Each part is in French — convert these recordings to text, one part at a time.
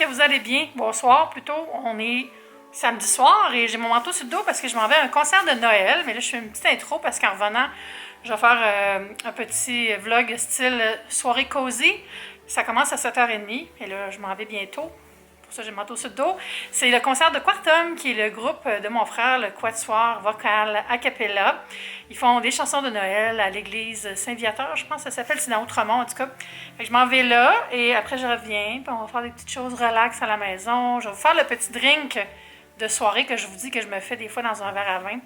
que vous allez bien. Bonsoir plutôt. On est samedi soir et j'ai mon manteau sur le dos parce que je m'en vais à un concert de Noël. Mais là, je fais une petite intro parce qu'en revenant, je vais faire un petit vlog style soirée cosy. Ça commence à 7h30 et là, je m'en vais bientôt. Pour ça, j'ai le manteau sur le dos. C'est le concert de Quartum, qui est le groupe de mon frère, le quatuor vocal a cappella. Ils font des chansons de Noël à l'église Saint-Viateur, je pense que ça s'appelle, c'est dans Outremont en tout cas. Fait que je m'en vais là et après je reviens, puis on va faire des petites choses relax à la maison. Je vais vous faire le petit drink de soirée que je vous dis que je me fais des fois dans un verre à vin.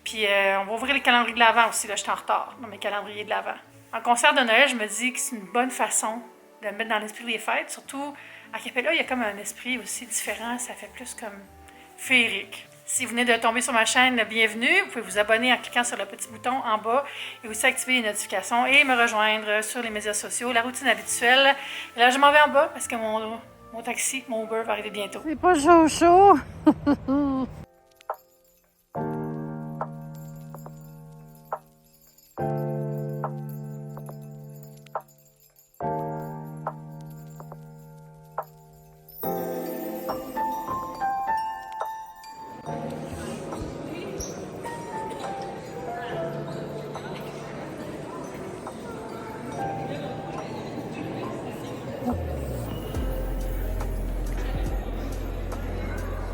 Puis on va ouvrir les calendriers de l'Avent aussi, là je suis en retard dans mes calendriers de l'Avent. En concert de Noël, je me dis que c'est une bonne façon de me mettre dans l'esprit des fêtes, surtout a cappella, il y a comme un esprit aussi différent, ça fait plus comme féerique. Si vous venez de tomber sur ma chaîne, bienvenue. Vous pouvez vous abonner en cliquant sur le petit bouton en bas et aussi activer les notifications et me rejoindre sur les médias sociaux, la routine habituelle. Et là, je m'en vais en bas parce que mon taxi, mon Uber va arriver bientôt. C'est pas chaud chaud!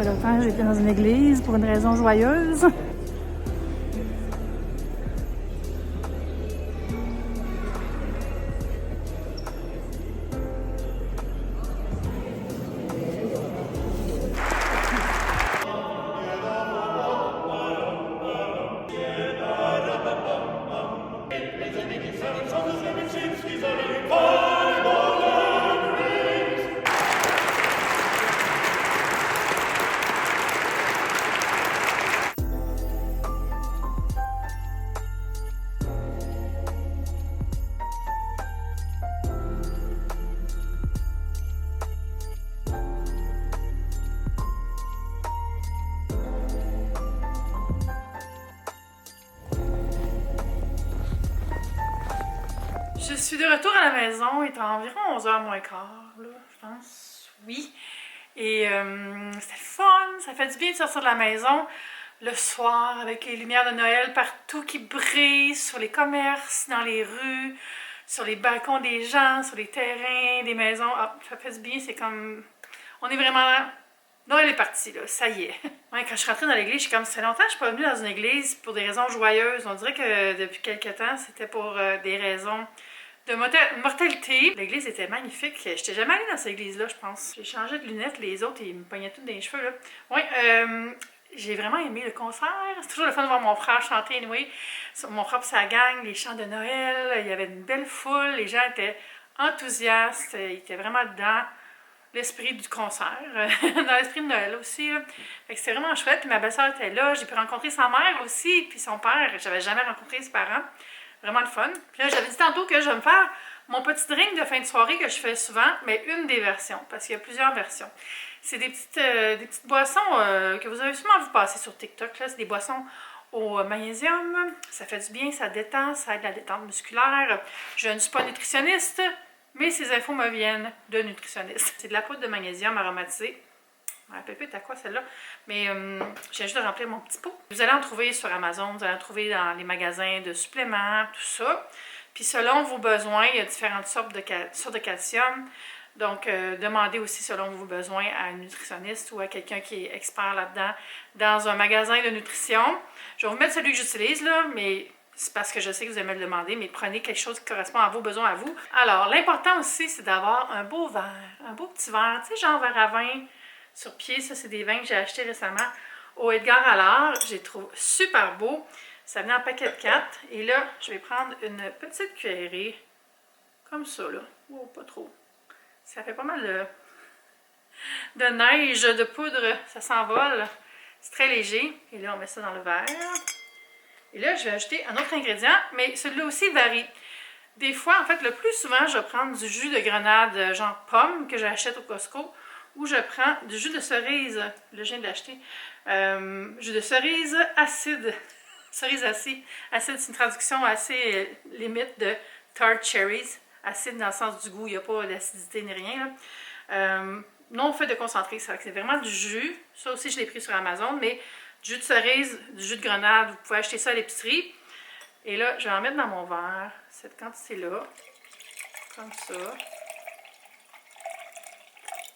Longtemps, j'étais dans une église pour une raison joyeuse. Je suis de retour à la maison, il est environ 11h moins quart, là, je pense, oui. Et c'était fun, ça fait du bien de sortir de la maison le soir avec les lumières de Noël partout qui brillent, sur les commerces, dans les rues, sur les balcons des gens, sur les terrains, des maisons. Ah, ça fait du bien, c'est comme... On est vraiment... Noël est parti, là, ça y est. Ouais, quand je suis rentrée dans l'église, je suis comme, ça fait longtemps que je suis pas venue dans une église pour des raisons joyeuses. On dirait que depuis quelques temps, c'était pour des raisons de mortalité. L'église était magnifique. J'étais jamais allée dans cette église-là, je pense. J'ai changé de lunettes, les autres, ils me pognaient tout dans les cheveux, là. Ouais, j'ai vraiment aimé le concert. C'est toujours le fun de voir mon frère chanter, anyway. Mon frère et sa gang, les chants de Noël. Il y avait une belle foule. Les gens étaient enthousiastes. Ils étaient vraiment dans l'esprit du concert, dans l'esprit de Noël aussi. Fait que c'était vraiment chouette. Puis ma belle-sœur était là. J'ai pu rencontrer sa mère aussi, puis son père. J'avais jamais rencontré ses parents. Vraiment le fun. Puis là, j'avais dit tantôt que je vais me faire mon petit drink de fin de soirée que je fais souvent, mais une des versions, parce qu'il y a plusieurs versions. C'est des petites boissons que vous avez sûrement vu passer sur TikTok. C'est des boissons au magnésium. Ça fait du bien, ça détend, ça aide la détente musculaire. Je ne suis pas nutritionniste, mais ces infos me viennent de nutritionnistes. C'est de la poudre de magnésium aromatisée. Je ne me rappelle plus à quoi celle-là, mais j'ai juste de remplir mon petit pot. Vous allez en trouver sur Amazon, vous allez en trouver dans les magasins de suppléments, tout ça. Puis selon vos besoins, il y a différentes sortes de calcium. Donc, demandez aussi selon vos besoins à un nutritionniste ou à quelqu'un qui est expert là-dedans dans un magasin de nutrition. Je vais vous mettre celui que j'utilise là, mais c'est parce que je sais que vous allez me le demander, mais prenez quelque chose qui correspond à vos besoins à vous. Alors, l'important aussi, c'est d'avoir un beau verre, un beau petit verre, tu sais, genre verre à vin sur pied. Ça, c'est des vins que j'ai achetés récemment au Edgar Allard. Je les trouve super beaux. Ça venait en paquet de 4. Et là, je vais prendre une petite cuillerée, comme ça, là. Oh, pas trop. Ça fait pas mal de neige, de poudre. Ça s'envole. C'est très léger. Et là, on met ça dans le verre. Et là, je vais ajouter un autre ingrédient, mais celui-là aussi varie. Des fois, en fait, le plus souvent, je vais prendre du jus de grenade, genre pomme, que j'achète au Costco, ou je prends du jus de cerise. Là, je viens de l'acheter. Jus de cerise acide. Cerise acide. Acide, c'est une traduction assez limite de tart cherries. Acide dans le sens du goût, il n'y a pas d'acidité ni rien. non fait de concentré, c'est vraiment du jus. Ça aussi, je l'ai pris sur Amazon, mais du jus de cerise, du jus de grenade, vous pouvez acheter ça à l'épicerie. Et là, je vais en mettre dans mon verre, cette quantité-là, comme ça.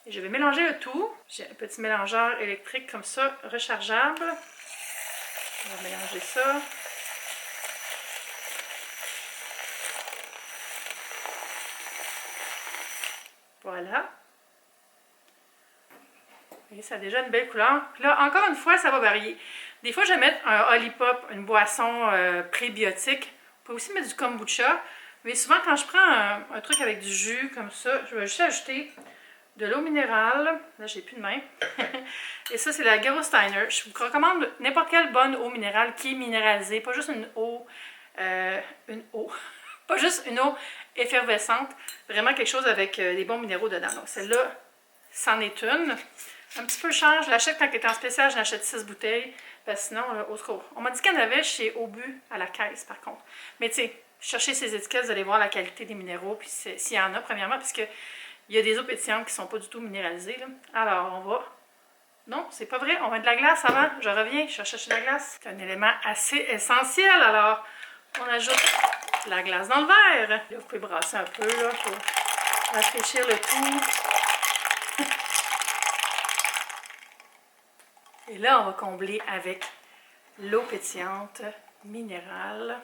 Et je vais mélanger le tout. J'ai un petit mélangeur électrique comme ça, rechargeable. On va mélanger ça. Voilà. Et ça a déjà une belle couleur. Puis là, encore une fois, ça va varier. Des fois, je vais mettre un Olipop, une boisson prébiotique. Vous pouvez aussi mettre du kombucha. Mais souvent, quand je prends un truc avec du jus comme ça, je vais juste ajouter de l'eau minérale. Là, j'ai plus de main. Et ça, c'est la Gerolsteiner. Je vous recommande n'importe quelle bonne eau minérale qui est minéralisée. Pas juste une eau... pas juste une eau effervescente. Vraiment quelque chose avec des bons minéraux dedans. Donc, celle-là, c'en est une. Un petit peu cher. Je l'achète quand elle est en spécial. Je l'achète 6 bouteilles. Parce que sinon, au secours. On m'a dit qu'il y en avait chez Obus à la caisse, par contre. Mais tu sais, cherchez ces étiquettes, vous allez voir la qualité des minéraux. Puis s'il y en a, premièrement, parce que il y a des eaux pétillantes qui ne sont pas du tout minéralisées. Là. Alors, on va... Non, c'est pas vrai. On met de la glace avant. Je reviens. Je vais chercher de la glace. C'est un élément assez essentiel. Alors, on ajoute la glace dans le verre. Là, vous pouvez brasser un peu là, pour rafraîchir le tout. Et là, on va combler avec l'eau pétillante minérale.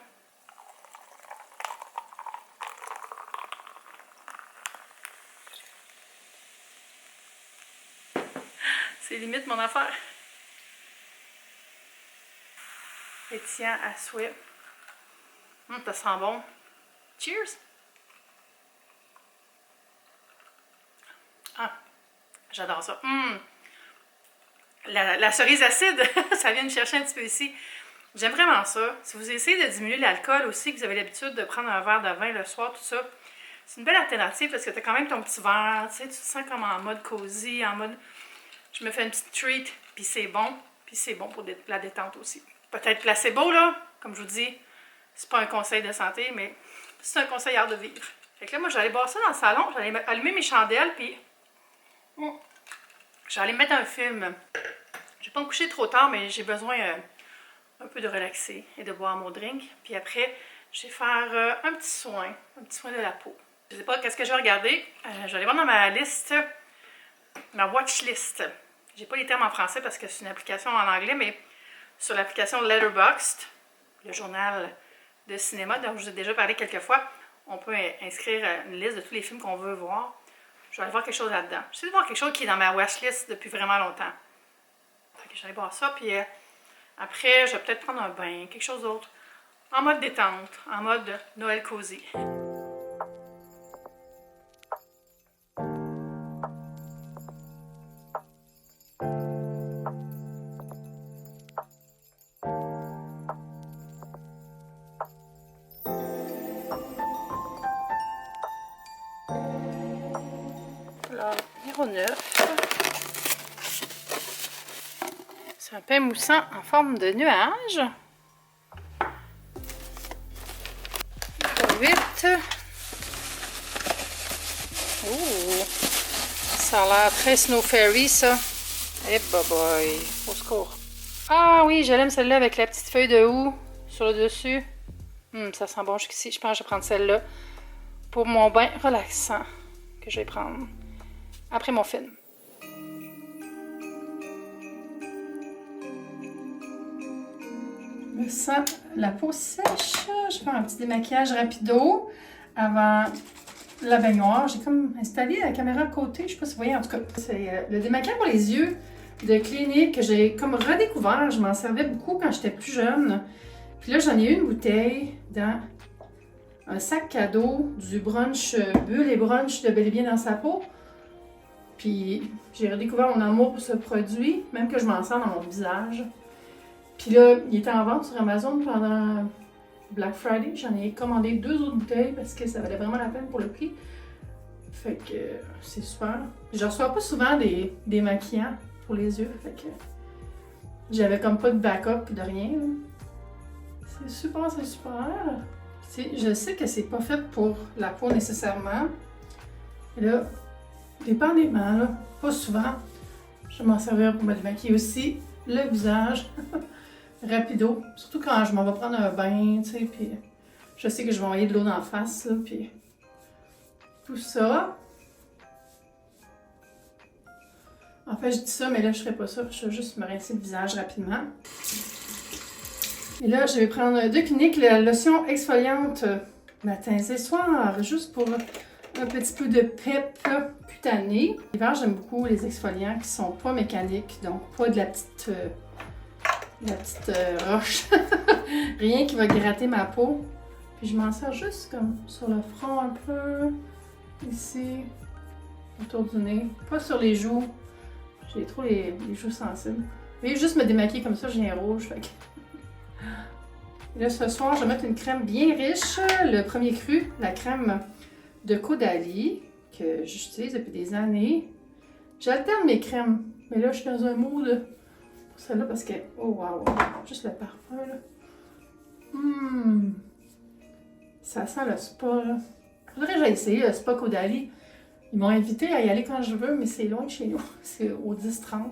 C'est limite mon affaire. Pétillant à souhait. Ça sent bon. Cheers! Ah, j'adore ça. La cerise acide, ça vient me chercher un petit peu ici. J'aime vraiment ça. Si vous essayez de diminuer l'alcool aussi, que vous avez l'habitude de prendre un verre de vin le soir, tout ça, c'est une belle alternative parce que tu as quand même ton petit verre, tu sais, tu te sens comme en mode cosy, en mode... Je me fais une petite treat, puis c'est bon. Puis c'est bon pour la détente aussi. Peut-être placebo, là, comme je vous dis, c'est pas un conseil de santé, mais c'est un conseil art de vivre. Fait que là, moi, j'allais boire ça dans le salon, j'allais allumer mes chandelles, puis... J'allais mettre un film. Je vais pas me coucher trop tard, mais j'ai besoin un peu de relaxer et de boire mon drink. Puis après, je vais faire un petit soin de la peau. Je sais pas qu'est-ce que je vais regarder. Je vais aller voir dans ma liste, ma watch list. J'ai pas les termes en français parce que c'est une application en anglais, mais sur l'application Letterboxd, le journal de cinéma dont je vous ai déjà parlé quelques fois, on peut inscrire une liste de tous les films qu'on veut voir. Je vais aller voir quelque chose là-dedans. J'essaie de voir quelque chose qui est dans ma watchlist depuis vraiment longtemps. Je vais aller voir ça, puis après, je vais peut-être prendre un bain, quelque chose d'autre. En mode détente, en mode Noël cosy. Alors, numéro 9. C'est un pain moussant en forme de nuage. Numéro 8. Oh! Ça a l'air très Snow Fairy, ça. Eh boy, au secours. Ah oui, je l'aime celle-là avec la petite feuille de houx sur le dessus. Ça sent bon jusqu'ici. Je pense que je vais prendre celle-là pour mon bain relaxant que je vais prendre après mon film. Je sens la peau sèche. Je fais un petit démaquillage rapido avant la baignoire. J'ai comme installé la caméra à côté. Je sais pas si vous voyez, en tout cas. C'est le démaquillage pour les yeux de Clinique que j'ai comme redécouvert. Je m'en servais beaucoup quand j'étais plus jeune. Puis là, j'en ai eu une bouteille dans un sac cadeau du brunch Bulle et brunch de Bel et Bien dans sa peau. Puis j'ai redécouvert mon amour pour ce produit, même que je m'en sers dans mon visage. Puis là, il était en vente sur Amazon pendant Black Friday. J'en ai commandé 2 autres bouteilles parce que ça valait vraiment la peine pour le prix. Fait que c'est super. Je reçois pas souvent des maquillants pour les yeux. Fait que j'avais comme pas de backup de rien. C'est super, c'est super. Je sais que c'est pas fait pour la peau nécessairement. Et là, dépendamment, là, pas souvent. Je vais m'en servir pour me démaquiller aussi le visage. Rapido. Surtout quand je m'en vais prendre un bain, tu sais, puis je sais que je vais envoyer de l'eau dans la face, là, puis tout ça. En fait, je dis ça, mais là, je ferai pas ça. Je vais juste me rincer le visage rapidement. Et là, je vais prendre de Clinique la lotion exfoliante matin et soir, juste pour un petit peu de pep cutané. L'hiver, j'aime beaucoup les exfoliants qui sont pas mécaniques, donc pas de la petite roche. Rien qui va gratter ma peau. Puis je m'en sers juste comme sur le front un peu, ici, autour du nez, pas sur les joues. J'ai trop les joues sensibles. Je vais juste me démaquiller comme ça, j'ai un rouge. Fait que... Et là, ce soir, je vais mettre une crème bien riche, le premier cru, la crème de Caudalie, que j'utilise depuis des années. J'alterne mes crèmes, mais là, je suis dans un mood pour celle-là parce que, oh wow, juste le parfum, là. Ça sent le spa, là. Faudrait que j'aille essayer le spa Caudalie. Ils m'ont invité à y aller quand je veux, mais c'est loin de chez nous. C'est au 10-30.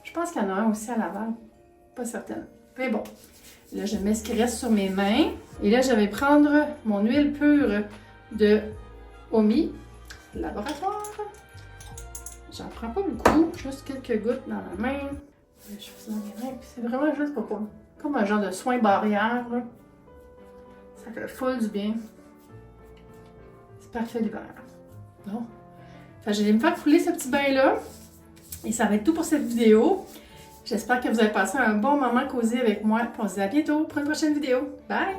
Je pense qu'il y en a un aussi à Laval. Pas certaine. Mais bon. Là, je mets ce qui reste sur mes mains. Et là, je vais prendre mon huile pure de Omi Laboratoire. J'en prends pas beaucoup. Juste quelques gouttes dans la main. Je fais ça dans mes mains. C'est vraiment juste pour comme un genre de soin barrière, là. Ça fait full du bien. C'est parfait l'hiver. Bon. Enfin, je vais me faire fouler ce petit bain-là. Et ça va être tout pour cette vidéo. J'espère que vous avez passé un bon moment cosy avec moi. On se dit à bientôt pour une prochaine vidéo. Bye!